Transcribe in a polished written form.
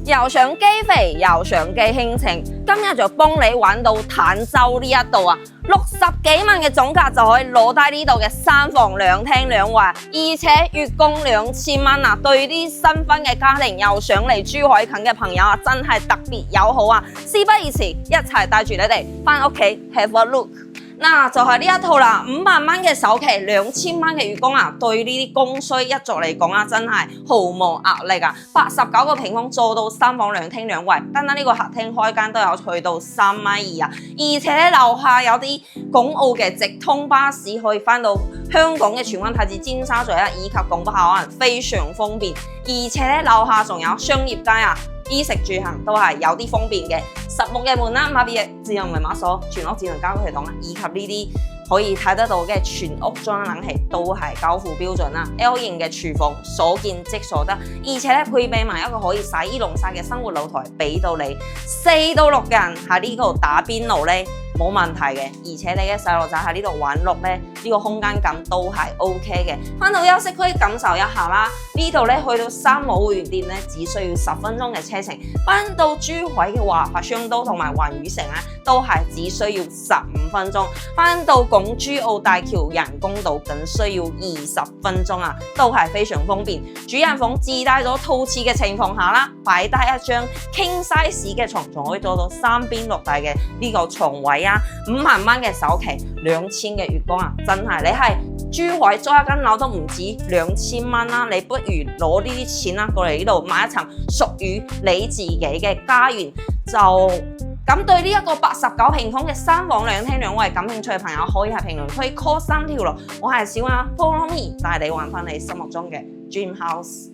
又想機肥又想機輕情，今日就幫你揾到坦洲呢一度啊！60幾萬嘅總價就可以攞低呢度嘅3房2廳2衛，而且月供2000蚊啊！對啲新婚嘅家庭又想嚟珠海近嘅朋友啊，真係特別友好啊！事不宜遲，一齊帶住你哋翻屋企 have a look。嗱，就係呢一套啦，5萬蚊嘅首期，2000蚊嘅月供啊，對呢啲供需一族嚟講啊，真係毫無壓力啊！89個平方做到3房2廳2衛，單單呢個客廳開間都有去到3.2米啊！而且咧樓下有啲港澳嘅直通巴士可以翻到香港嘅荃灣太子、尖沙咀啊，以及拱北口岸，非常方便。而且咧樓下仲有商業街啊！衣食住行都係有啲方便嘅，10木嘅門啦，馬別智能密碼鎖，全屋智能家居系統啦，以及呢啲可以睇得到嘅全屋裝冷氣都係交付標準啦。L 型嘅廚房所見即所得，而且咧配備埋一個可以洗衣晾曬嘅生活露台俾到你，4到6人喺呢度打邊爐咧冇問題嘅，而且你嘅細路仔喺呢度玩樂咧，呢個空間感都係 OK 嘅。翻到休息區感受一下啦，呢度咧去到三武會員店咧只需要10分鐘嘅車程，翻到珠海嘅華發商都同埋環宇城咧都係只需要15分鐘，翻到港珠澳大橋人工島僅需要20分鐘啊，都係非常方便。主人房自帶咗套廁嘅情況下啦，擺低一張 king size 嘅床，仲可以做到3邊落地嘅呢個床位啊！5萬蚊嘅首期，2000嘅月供啊，真係你係珠海租一間樓都唔止2000蚊啦，你不如攞呢啲錢啦過嚟呢度買一層屬於你自己嘅家園就。咁對呢一個89平方嘅3房2廳2衛感興趣嘅朋友，可以喺評論區 call 3條路。我係小雅 Follow me，帶你玩翻你心目中嘅 Dream House。